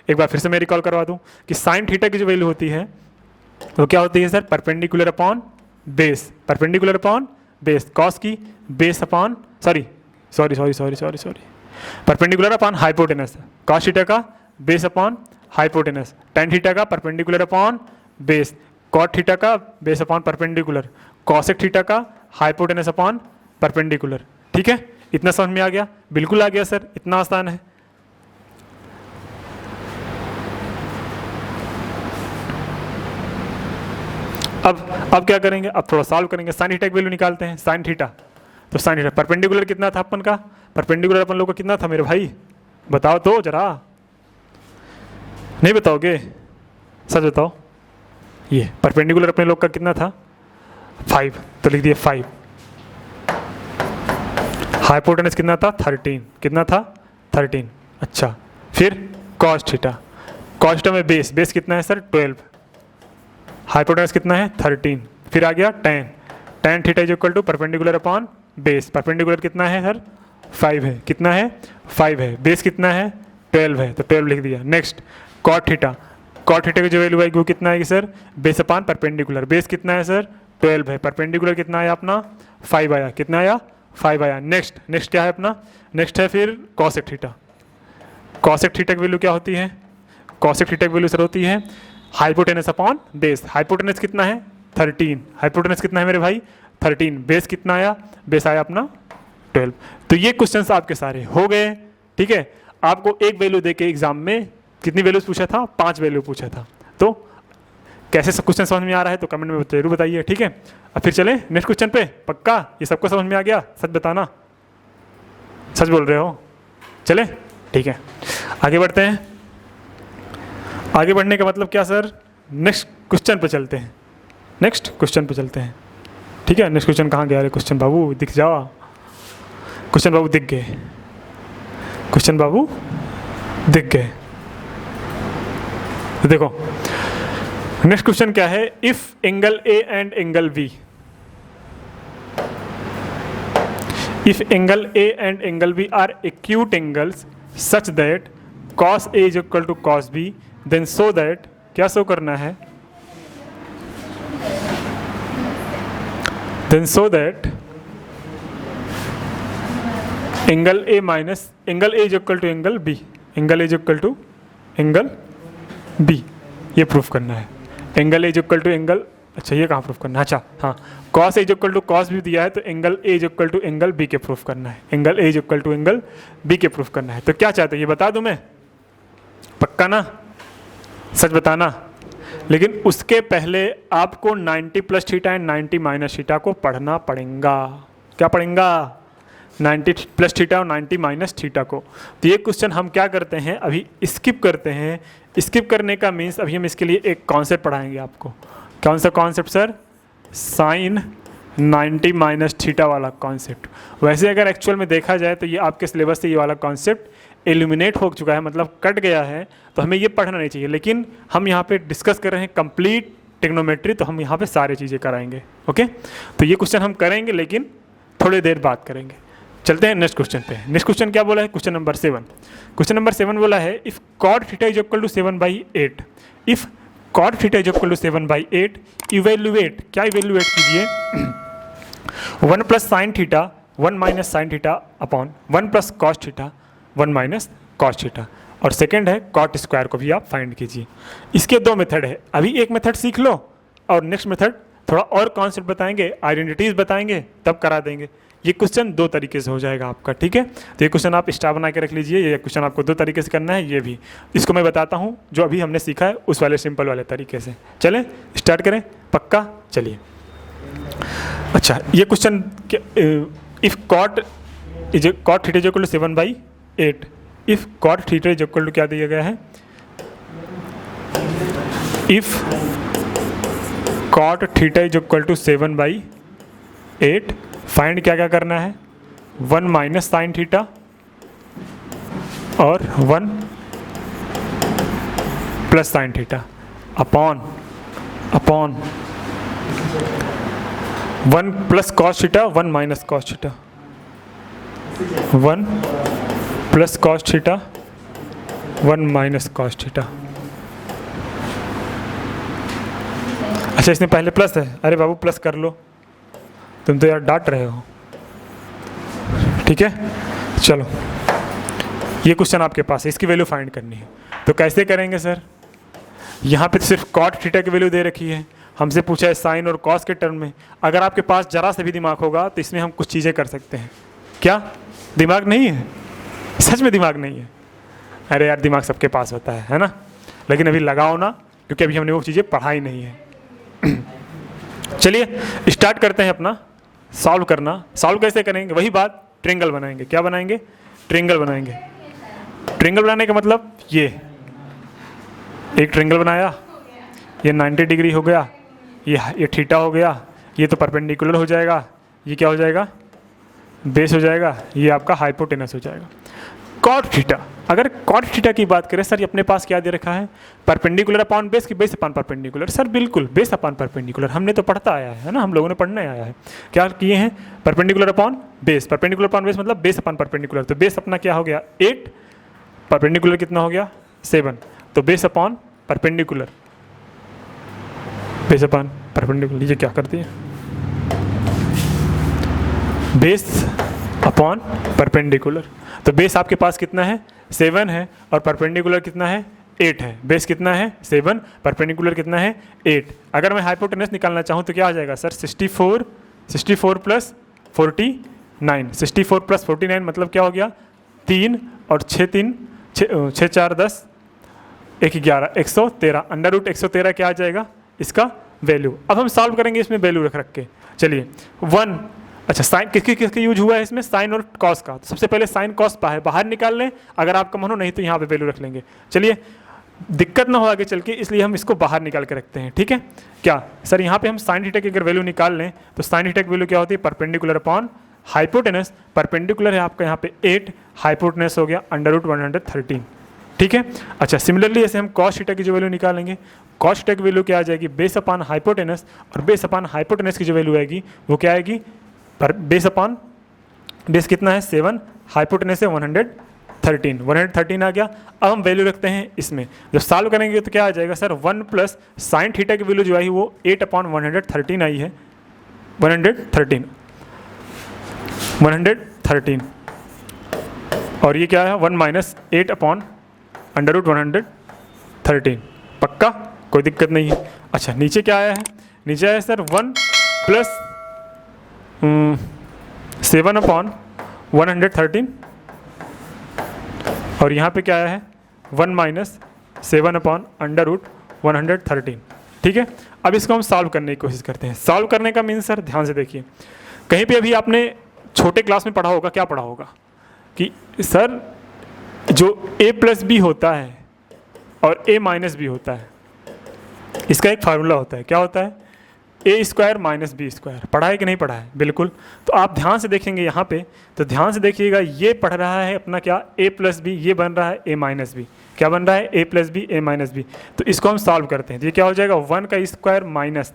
एक बार फिर से मैं रिकॉल करवा दूं कि साइन थीटा की जो वैल्यू होती है वो क्या होती है sir, perpendicular upon base, perpendicular upon base, cos की base upon sorry perpendicular upon hypotenuse, cos theta का base upon hypotenuse, tan theta का perpendicular upon base, cot theta का base upon perpendicular, cosec theta का हाइपोटेनस अपॉन परपेंडिकुलर। ठीक है, इतना समझ में आ गया? बिल्कुल आ गया सर, इतना आसान है। अब क्या करेंगे, अब थोड़ा सॉल्व करेंगे। साइन थीटा की वैल्यू निकालते हैं। साइन थीटा, तो साइन थीटा परपेंडिकुलर कितना था अपन का, परपेंडिकुलर अपन लोग का कितना था मेरे भाई, बताओ तो जरा, नहीं बताओगे, सच बताओ। ये परपेंडिकुलर अपने लोग का कितना था 5, तो लिख दिए 5। हाइपोटेनस कितना था 13, कितना था 13। अच्छा, फिर कॉस थीटा, कॉस थीटा में बेस, बेस कितना है सर 12, हाइपोटेनस कितना है 13, फिर आ गया ten, ten theta is equal to perpendicular upon base, perpendicular कितना है सर 5 है, कितना है 5 है, बेस कितना है 12 है, तो 12 लिख दिया। Next cot theta, cot theta की जो वैल्यू आएगी वो कितना आएगी sir, base upon perpendicular, base कितना है सर 12 है, परपेंडिकुलर कितना आया अपना 5 आया, कितना आया 5 आया। नेक्स्ट क्या है अपना, नेक्स्ट है फिर कॉसेक थीटा, कॉसेक थीटा की वैल्यू क्या होती है, कॉसेक थीटा की वैल्यू सर होती है हाइपोटेनस अपॉन बेस, हाइपोटेनस कितना है 13, हाइपोटेनस कितना है मेरे भाई 13, बेस कितना आया, बेस आया अपना 12। तो ये क्वेश्चंस आपके सारे हो गए। ठीक है, आपको एक वैल्यू देके एग्जाम में कितनी वैल्यूज पूछा था, 5 वैल्यू पूछा था। तो कैसे सब क्वेश्चन समझ में आ रहा है तो कमेंट में जरूर बताइए। ठीक है, अब फिर चलें नेक्स्ट क्वेश्चन पे। पक्का ये सबको समझ में आ गया, सच बताना, सच बोल रहे हो? चले ठीक है, आगे बढ़ते हैं। आगे बढ़ने का मतलब क्या सर, नेक्स्ट क्वेश्चन पे चलते हैं, नेक्स्ट क्वेश्चन पे चलते हैं। ठीक है, नेक्स्ट क्वेश्चन कहाँ गया रे, क्वेश्चन बाबू दिख जाओ, क्वेश्चन बाबू दिख गए, क्वेश्चन बाबू दिख गए। तो देखो नेक्स्ट क्वेश्चन क्या है, if angle A and angle B, if angle A and angle B are acute angles such that cos A is equal to cos B, then so that, क्या शो करना है, then so that angle A minus angle A is equal to angle B, angle A is equal to angle B, ये प्रूफ करना है। Angle A is equal to angle, अच्छा ये कहाँ प्रूफ करना है, अच्छा हाँ, cos A is equal to cos B दिया है तो angle A is equal to angle B के प्रूफ करना है, angle A is equal to angle B के प्रूफ करना है। तो क्या चाहते हैं ये बता दूं मैं, पक्का ना, सच बताना। लेकिन उसके पहले आपको 90 plus theta and 90 minus theta को पढ़ना पड़ेगा। क्या पढ़ेगा, 90 प्लस थीटा और 90 माइनस थीटा को। तो ये क्वेश्चन हम क्या करते हैं, अभी स्किप करते हैं। स्किप करने का मीन्स अभी हम इसके लिए एक कॉन्सेप्ट पढ़ाएंगे आपको। कौन सा concept sir, sine 90 minus theta वाला कॉन्सेप्ट। वैसे अगर एक्चुअल में देखा जाए तो ये आपके सिलेबस से ये वाला कॉन्सेप्ट एलिमिनेट हो चुका है, मतलब कट गया है, तो हमें ये पढ़ना नहीं चाहिए। लेकिन हम यहाँ पे डिस्कस कर रहे हैं कंप्लीट ट्रिग्नोमेट्री, तो हम यहाँ पे सारी चीज़ें कराएंगे। ओके, तो ये क्वेश्चन हम करेंगे लेकिन थोड़ी देर बाद करेंगे। चलते हैं नेक्स्ट क्वेश्चन पे। नेक्स्ट क्वेश्चन क्या बोला है, क्वेश्चन नंबर 7। क्वेश्चन नंबर 7 बोला है if cot theta is equal to 7/8, if cot theta is equal to 7/8, evaluate, क्या इवेल्युएट कीजिए, 1 plus sine theta 1 minus sine theta upon 1 plus cos theta 1 minus cos theta, और सेकेंड है कॉट स्क्वायर को भी आप फाइंड कीजिए। इसके 2 मेथड है, अभी एक मेथड सीख लो और नेक्स्ट मेथड थोड़ा और कॉन्सेप्ट बताएंगे, आइडेंटिटीज बताएंगे, तब करा देंगे। ये क्वेश्चन 2 तरीके से हो जाएगा आपका। ठीक है, तो ये क्वेश्चन आप स्टार बना के रख लीजिए। ये क्वेश्चन आपको 2 तरीके से करना है, ये भी इसको मैं बताता हूँ जो अभी हमने सीखा है उस वाले सिंपल वाले तरीके से। चलें स्टार्ट करें, पक्का चलिए। अच्छा, ये question if cot theta is equal to 7/8, if cot theta is equal to क्या दिया गया है, if cot theta is equal to 7/8 find क्या क्या करना है, 1 माइनस साइन थीटा और 1 plus sine theta upon 1 plus cos theta 1 minus cos theta, 1 plus cos theta 1 minus cos theta. अच्छा इसमें पहले प्लस है, अरे बाबू प्लस कर लो, तुम तो यार डांट रहे हो। ठीक है, चलो ये क्वेश्चन आपके पास है, इसकी वैल्यू फाइंड करनी है। तो कैसे करेंगे सर, यहाँ पे सिर्फ कॉट थीटा की वैल्यू दे रखी है, हमसे पूछा है साइन और कॉस के टर्म में। अगर आपके पास जरा से भी दिमाग होगा तो इसमें हम कुछ चीज़ें कर सकते हैं। क्या दिमाग नहीं है? सच में दिमाग नहीं है? अरे यार दिमाग सबके पास होता है ना, लेकिन अभी लगाओ ना, क्योंकि अभी हमने वो चीज़ें पढ़ाई नहीं है। चलिए स्टार्ट करते हैं अपना सॉल्व करना। सॉल्व कैसे करेंगे, वही बात, ट्रायंगल बनाएंगे। क्या बनाएंगे? ट्रायंगल बनाएंगे। ट्रायंगल बनाने का मतलब ये एक ट्रायंगल बनाया, ये 90 डिग्री हो गया, ये थीटा हो गया, ये तो परपेंडिकुलर हो जाएगा, ये क्या हो जाएगा? बेस हो जाएगा, ये आपका हाइपोटेनस हो जाएगा। कॉट थीटा, अगर कॉट थीटा की बात करें सर, ये अपने पास क्या दे रखा है, परपेंडिकुलर अपॉन बेस की बेस अपॉन परपेंडिकुलर। सर बिल्कुल बेस अपॉन परपेंडिकुलर, हमने तो पढ़ता आया है ना, हम लोगों ने पढ़ने आया है। क्या किए हैं? Perpendicular upon base, perpendicular upon base मतलब बेस अपॉन परपेंडिकुलर। तो बेस अपना क्या हो गया 8, परपेंडिकुलर कितना हो गया 7, तो base upon perpendicular, base upon perpendicular. ये क्या करती है, बेस अपॉन परपेंडिकुलर। तो बेस आपके पास कितना है 7 है, और परपेंडिकुलर कितना है 8 है। बेस कितना है 7, परपेंडिकुलर कितना है 8। अगर मैं हाइपोटेनस निकालना चाहूँ तो क्या आ जाएगा सर, 64 प्लस 49, 64 प्लस 49 मतलब क्या हो गया 3 और 6 4 10 1 11 113, अंडर रूट 113 क्या आ जाएगा इसका वैल्यू। अब हम सॉल्व करेंगे इसमें वैल्यू रख के। चलिए 1, अच्छा साइन किसके यूज हुआ है इसमें, साइन और कॉस का। तो सबसे पहले साइन कॉस बाहर निकाल लें, अगर आपका मन हो, नहीं तो यहाँ पे वैल्यू रख लेंगे। चलिए दिक्कत ना हो आगे चल के, इसलिए हम इसको बाहर निकाल के रखते हैं। ठीक है, क्या सर यहाँ पे हम साइन थीटा की अगर वैल्यू निकाल लें तो साइन थीटा की वैल्यू क्या होती है, परपेंडिकुलर अपॉन हाइपोटेनस। परपेंडिकुलर है आपका यहाँ पे 8, हाइपोटेनस हो गया अंडर रूट 113। ठीक है, अच्छा सिमिलरली ऐसे हम कॉस थीटा की जो वैल्यू निकालेंगे, कॉस थीटा की वैल्यू क्या आ जाएगी, बेस अपॉन हाइपोटेनस, और बेस अपॉन हाइपोटेनस की जो वैल्यू आएगी वो क्या आएगी, पर बेस अपॉन बेस कितना है 7, हाइपोटेनस है 113 आ गया। अब हम वैल्यू रखते हैं इसमें, जब सॉल्व करेंगे तो क्या आ जाएगा सर, 1 प्लस साइन थीटा की वैल्यू जो आई वो 8 अपॉन 113 आई है, 113, और ये क्या है 1 माइनस 8 अपॉन अंडर रूट 113। पक्का, कोई दिक्कत नहीं है। अच्छा नीचे क्या आया है, नीचे आया है सर 1 प्लस 7 अपॉन 113, और यहाँ पे क्या आया है 1 माइनस 7 अपॉन अंडर रूट 113। ठीक है, अब इसको हम सॉल्व करने की कोशिश करते हैं। सॉल्व करने का मीन सर ध्यान से देखिए, कहीं पे अभी आपने छोटे क्लास में पढ़ा होगा, क्या पढ़ा होगा कि सर जो a प्लस बी होता है और a माइनस बी होता है, इसका एक फार्मूला होता है। क्या होता है, ए स्क्वायर माइनस बी स्क्वायर। पढ़ा है कि नहीं पढ़ा है? बिल्कुल। तो आप ध्यान से देखेंगे यहाँ पे, तो ध्यान से देखिएगा, ये पढ़ रहा है अपना क्या a प्लस बी, ये बन रहा है a माइनस बी। क्या बन रहा है, a plus B a minus B. तो इसको हम सॉल्व करते हैं, तो ये क्या हो जाएगा 1 का square minus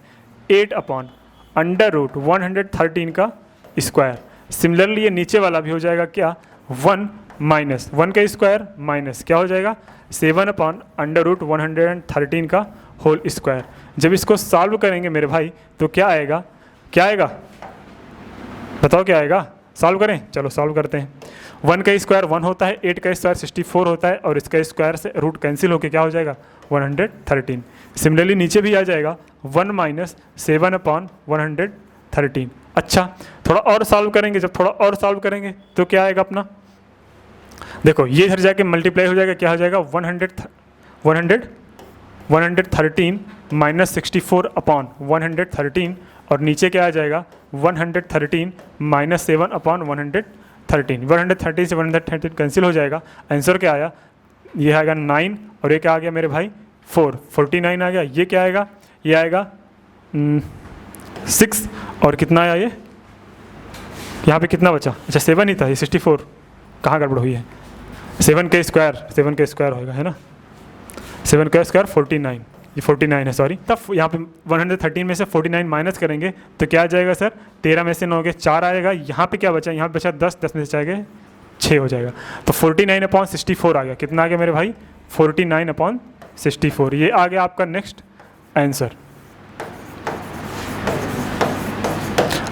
8 upon under root 113 का स्क्वायर। सिमिलरली ये नीचे वाला भी हो जाएगा क्या, 1 माइनस 1 का स्क्वायर माइनस क्या हो जाएगा 7 अपॉन अंडर रूट 113 का होल स्क्वायर। जब इसको सॉल्व करेंगे मेरे भाई तो क्या आएगा, क्या आएगा बताओ, क्या आएगा? सॉल्व करें, चलो सॉल्व करते हैं। 1 का स्क्वायर 1 होता है, 8 का स्क्वायर 64 होता है, और इसका स्क्वायर से रूट कैंसिल होकर क्या हो जाएगा 113। सिमिलरली नीचे भी आ जाएगा 1 माइनस 7 अपॉन 113। अच्छा थोड़ा और सॉल्व करेंगे, जब थोड़ा और सॉल्व करेंगे तो क्या आएगा अपना, देखो ये इधर जाके मल्टीप्लाई हो जाएगा, क्या हो जाएगा 113 माइनस 64 अपॉन 113, और नीचे क्या आ जाएगा 113 माइनस 7 अपॉन 113। 113 से 113 कैंसिल हो जाएगा, आंसर क्या आया, ये आएगा 9, और ये क्या आ गया मेरे भाई 49 आ गया। ये क्या आएगा, ये आएगा 6, और कितना आया ये यहाँ पे कितना बचा? अच्छा 7 ही था, ये 64 कहाँ गड़बड़ हुई है? 7 का स्क्वायर होगा, है ना? 7 का स्क्वायर 49, ये 49 है सॉरी। तब यहाँ पे 113 में से 49 माइनस करेंगे तो क्या आ जाएगा सर? 13 में से 9 के 4 आएगा। यहाँ पे क्या बचा? यहाँ पे बचा 10, 10 में से जाएगा 6 हो जाएगा। तो 49/64 आ गया। कितना आ गया मेरे भाई? 49/64। ये आ गया आपका नेक्स्ट आंसर।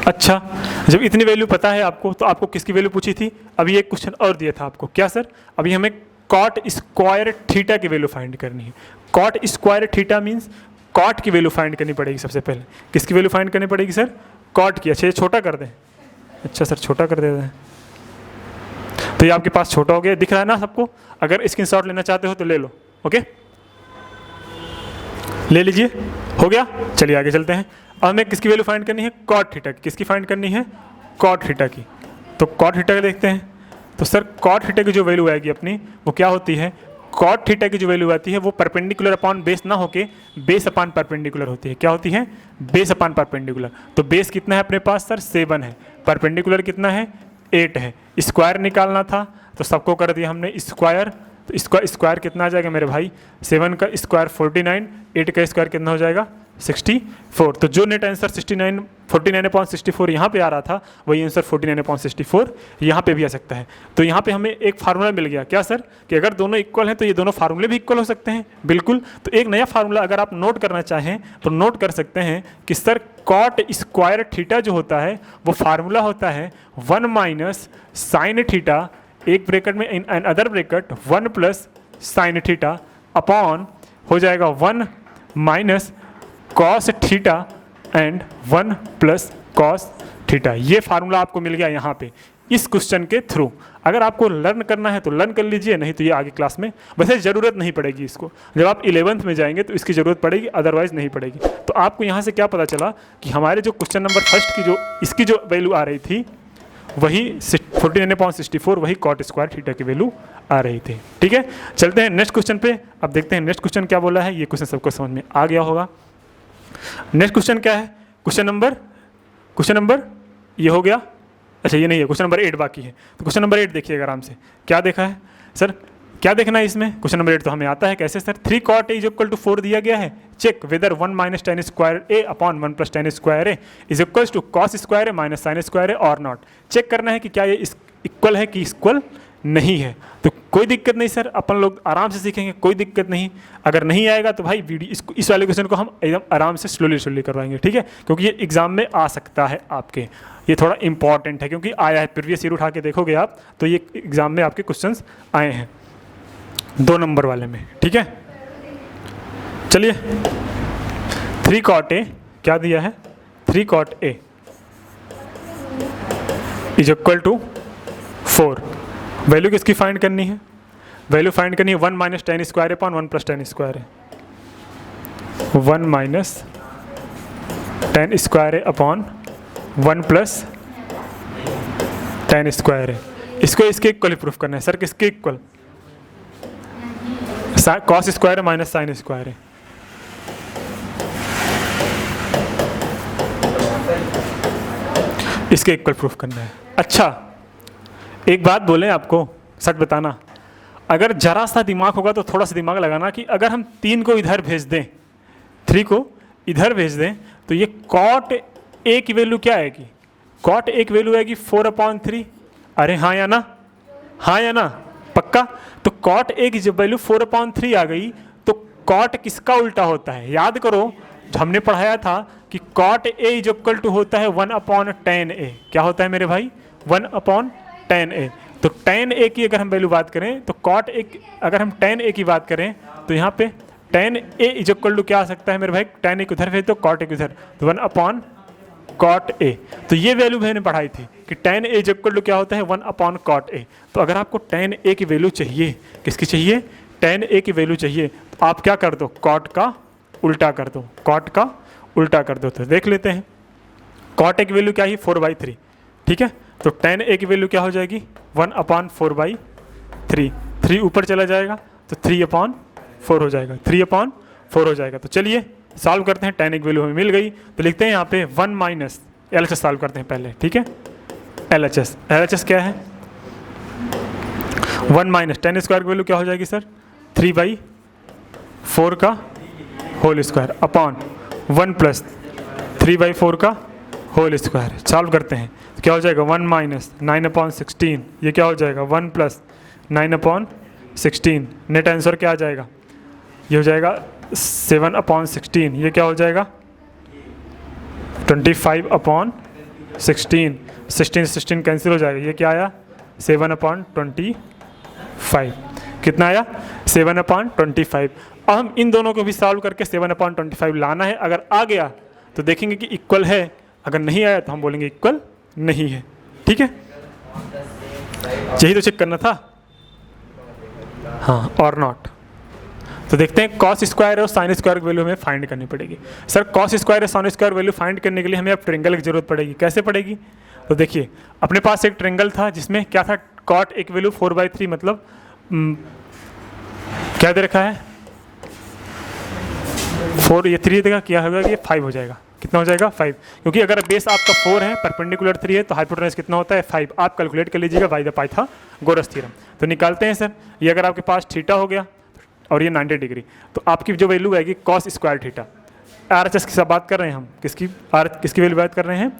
अच्छा, जब इतनी वैल्यू पता है आपको, तो आपको किसकी वैल्यू पूछी थी? अभी एक क्वेश्चन और दिया था आपको, क्या सर? अभी हमें कॉट स्क्वायर थीटा की वैल्यू फाइंड करनी है। Cot square theta means cot की वैल्यू फाइंड करनी पड़ेगी सबसे पहले। किसकी वैल्यू फाइंड करनी पड़ेगी सर? कॉट की। अच्छा ये छोटा कर दें? अच्छा सर छोटा कर देते हैं, तो ये आपके पास छोटा हो गया, दिख रहा है ना सबको? अगर स्क्रीनशॉट लेना चाहते हो तो ले लो, ओके ले लीजिए, हो गया। चलिए आगे चलते हैं। अब हमें किसकी वैल्यू फाइंड करनी है? कॉट थीटा की। किसकी फाइंड करनी है? कॉट थीटा की। तो कॉट थीटा का देखते हैं। तो सर कॉट थीटा की जो वैल्यू आएगी अपनी, वो क्या होती है? कॉट थीटा की जो वैल्यू आती है वो परपेंडिकुलर अपॉन बेस ना होके बेस अपॉन परपेंडिकुलर होती है। क्या होती है? Base upon perpendicular. तो बेस कितना है अपने पास सर? 7 है। परपेंडिकुलर कितना है? 8 है। स्क्वायर निकालना था तो सबको कर दिया हमने स्क्वायर। तो स्क्वायर कितना आ जाएगा मेरे भाई? 7 का स्क्वायर 49, 8 का स्क्वायर कितना हो जाएगा? 64। तो जो नेट आंसर 49/64 यहाँ पे आ रहा था, वही आंसर 49/64 यहाँ पे भी आ सकता है। तो यहाँ पे हमें एक फार्मूला मिल गया। क्या सर? कि अगर दोनों इक्वल हैं तो ये दोनों फार्मूले भी इक्वल हो सकते हैं। बिल्कुल। तो एक नया फार्मूला अगर आप नोट करना चाहें तो नोट कर सकते हैं कि सर कॉट स्क्वायर थीटा जो होता है वो फार्मूला होता है 1 - साइन थीटा, एक ब्रैकेट में in other bracket 1 + sign theta upon हो जाएगा 1 - cos theta and 1 + cos theta. ये फार्मूला आपको मिल गया यहाँ पे इस क्वेश्चन के थ्रू। अगर आपको लर्न करना है तो लर्न कर लीजिए, नहीं तो ये आगे क्लास में वैसे ज़रूरत नहीं पड़ेगी इसको। जब आप 11th में जाएंगे तो इसकी ज़रूरत पड़ेगी, अदरवाइज नहीं पड़ेगी। तो आपको यहाँ से क्या पता चला कि हमारे जो क्वेश्चन नंबर फर्स्ट की जो इसकी जो वैल्यू आ रही थी वही 49/64 वही कॉट स्क्वायर थीटा की वैल्यू आ रही थी। ठीक है, चलते हैं नेक्स्ट क्वेश्चन पे। अब देखते हैं नेक्स्ट क्वेश्चन क्या बोला है। ये क्वेश्चन सबको समझ में आ गया होगा। नेक्स्ट क्वेश्चन क्या है? क्वेश्चन नंबर ये हो गया। अच्छा ये नहीं है, क्वेश्चन नंबर 8 बाकी है। तो क्वेश्चन नंबर 8 देखिएगा आराम से। क्या देखा है सर? क्या देखना है इसमें? क्वेश्चन नंबर 8 तो हमें आता है। कैसे सर? 3 cot A = 4 दिया गया है। Check whether 1 - tan square A upon 1 + tan square A is equals to cos square A - sine square A और नॉट। चेक करना है कि क्या ये इक्वल है कि इक्वल नहीं है। तो कोई दिक्कत नहीं सर, अपन लोग आराम से सीखेंगे, कोई दिक्कत नहीं। अगर नहीं आएगा तो भाई वीडियो इस वाले क्वेश्चन को हम एकदम आराम से स्लोली करवाएंगे, ठीक है? क्योंकि ये एग्जाम में आ सकता है आपके, ये थोड़ा इंपॉर्टेंट है क्योंकि आया है। प्रीवियस ईयर उठा के देखोगे आप तो ये एग्जाम में आपके क्वेश्चंस आए हैं 2 नंबर वाले में, ठीक है? चलिए 3 cot A क्या दिया है? 3 cot A is equal to 4। Value किसकी फाइंड करनी है? वैल्यू फाइंड करनी है 1 - tan square upon 1 + tan square है। 1 - tan square upon 1 + tan square है। इसको इसके इक्वल प्रूफ करना है सर। किसके इक्वल? कॉस स्क्वायर है - साइन स्क्वायर है। इसके इक्वल प्रूफ करना है। अच्छा एक बात बोलें आपको, सच बताना, अगर जरा सा दिमाग होगा तो थोड़ा सा दिमाग लगाना कि अगर हम 3 को इधर भेज दें, 3 को इधर भेज दें तो ये कॉट A की वैल्यू क्या आएगी? कॉट A की वैल्यू आएगी 4/3। अरे हाँ या ना? हाँ या ना? पक्का? तो कॉट A की जब वैल्यू 4/3 आ गई तो कॉट किसका उल्टा होता है? याद करो हमने पढ़ाया था कि cot A is equal to होता है 1/tan A। क्या होता है मेरे भाई? 1/tan A। तो tan A की अगर हम वैल्यू बात करें तो cot A, अगर हम tan A की बात करें तो यहाँ पे tan A is equal to क्या आ सकता है मेरे भाई? tan A उधर भेज तो cot A उधर, तो 1/cot A। तो ये वैल्यू मैंने पढ़ाई थी कि tan A is equal to क्या होता है? 1/cot A। तो अगर आपको tan A की वैल्यू चाहिए, किसकी चाहिए? tan A की वैल्यू चाहिए, तो आप क्या कर दो? cot का उल्टा कर दो, cot का उल्टा कर दो। तो देख लेते हैं cot A की वैल्यू क्या है? 4/3, ठीक है? तो tan A की वैल्यू क्या हो जाएगी? 1/4/3। 3 ऊपर चला जाएगा तो 3/4 हो जाएगा, 3/4 हो जाएगा। तो चलिए सॉल्व करते हैं। tan A की वैल्यू हमें मिल गई तो लिखते हैं यहाँ पे 1 - अलग से सॉल्व करते हैं पहले, ठीक है? LHS क्या है 1 माइनस टेन स्क्वायर की वैल्यू क्या हो जाएगी सर 3/4 का होल स्क्वायर अपॉन 1 प्लस 3/4 का होल स्क्वायर। सॉल्व करते हैं तो क्या हो जाएगा 1 माइनस 9/16, ये क्या हो जाएगा 1 प्लस 9/16। नेट आंसर क्या आ जाएगा, ये हो जाएगा 7/16, ये क्या हो जाएगा 25/16। 16 कैंसिल हो जाएगा, ये क्या आया 7/25। कितना आया 7/25। अब हम इन दोनों को भी सॉल्व करके 7/25 लाना है। अगर आ गया तो देखेंगे कि इक्वल है, अगर नहीं आया तो हम बोलेंगे इक्वल नहीं है। ठीक है, यही तो चेक करना था, हाँ और नॉट। तो देखते हैं कॉस स्क्वायर और साइन स्क्वायर की वैल्यू हमें फाइंड करनी पड़ेगी। सर कॉस स्क्वायर और साइन स्क्वायर वैल्यू फाइंड करने के लिए हमें अब ट्रेंगल की जरूरत पड़ेगी। कैसे पड़ेगी, तो देखिए अपने पास एक ट्रेंगल था जिसमें क्या था कॉट एक वैल्यू 4/3 मतलब क्या दे रखा है 4, ये 3 देगा, क्या होगा ये 5 हो जाएगा। कितना हो जाएगा 5, क्योंकि अगर बेस आपका 4 है परपेंडिकुलर 3 है तो हाइपोटेनस कितना होता है 5। आप कैलकुलेट कर लीजिएगा बाय द पाइथागोरस थ्योरम। तो निकालते हैं सर, ये अगर आपके पास थीटा हो गया और ये 90 डिग्री, तो आपकी जो वैल्यू आएगी कॉस स्क्वायर थीटा। RHS की सब बात कर रहे हैं हम, किसकी वैल्यू बात कर रहे हैं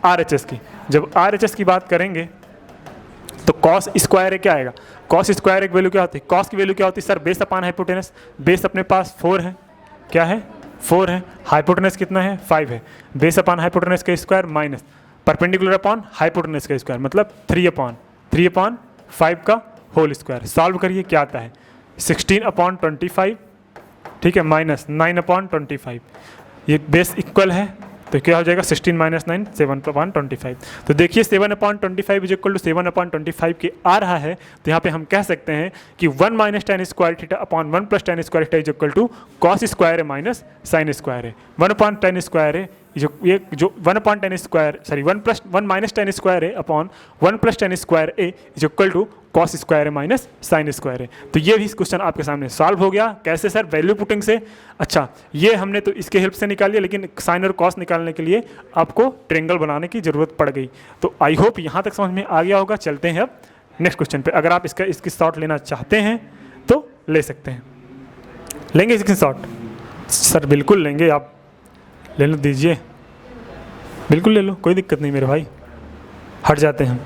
RHS की। जब RHS की बात करेंगे तो कॉस स्क्वायर है क्या आएगा, कॉस स्क्वायर एक वैल्यू क्या होती है, कॉस की वैल्यू क्या होती है sir base upon hypotenuse. Base अपने पास 4 है, क्या है 4 है, हाइपोटेनस कितना है 5 है। बेस अपान हाइपोटेनस का square minus perpendicular upon hypotenuse का स्क्वायर मतलब 3/5 का होल स्क्वायर। सॉल्व करिए क्या आता है 16/25, ठीक है, माइनस 9/25। ये बेस इक्वल है तो क्या हो जाएगा 16 माइनस 9 7/25। तो देखिए 7/25 इज इक्वल टू 7/25 के आ रहा है, तो यहाँ पे हम कह सकते हैं कि 1 minus tan square theta upon 1 plus tan square theta is equal to cos square है माइनस साइन स्क्वायर है। 1/10 स्क्वायर है ये जो 1/10 square sorry 1 minus tan square है upon 1 plus tan square A is equal to cos square है माइनस साइन स्क्वायर है। तो ये भी क्वेश्चन आपके सामने सॉल्व हो गया। कैसे सर, वैल्यू पुटिंग से। अच्छा ये हमने तो इसके हेल्प से निकाल लिया, लेकिन साइन और कॉस निकालने के लिए आपको ट्रेंगल बनाने की ज़रूरत पड़ गई। तो आई होप यहाँ तक समझ में आ गया होगा। चलते हैं अब नेक्स्ट क्वेश्चन पे। अगर आप इसकी शॉर्ट लेना चाहते हैं तो ले सकते हैं। लेंगे इसकी शॉर्ट सर? बिल्कुल लेंगे, आप ले लो, दीजिए, बिल्कुल ले लो, कोई दिक्कत नहीं मेरे भाई, हट जाते हैं।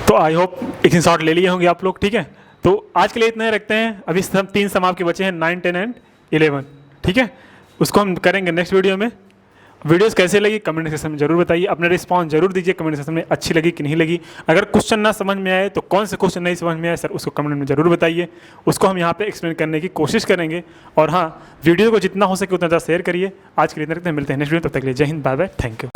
तो आई होप एक शॉर्ट ले लिए होंगे आप लोग। ठीक है, तो आज के लिए इतना ही रखते हैं। अभी सब 3 सम आपके बचे हैं 9, 10 एंड 11। ठीक है, उसको हम करेंगे नेक्स्ट वीडियो में। वीडियोस कैसे लगी कमेंट सेक्शन में जरूर बताइए, अपने रिस्पॉन्स जरूर दीजिए कमेंट सेक्शन में, अच्छी लगी कि नहीं लगी। अगर क्वेश्चन ना समझ में आए तो कौन से क्वेश्चन नहीं समझ में आए सर उसको कमेंट में जरूर बताइए, उसको हम यहाँ पे एक्सप्लेन करने की कोशिश करेंगे। और हाँ, वीडियो को जितना हो सके उतना ज़्यादा शेयर करिए। आज के लिए इतना रखते हैं, मिलते हैं नेक्स्ट वीडियो, तब तक के लिए जय हिंद, बाय बाय, थैंक यू।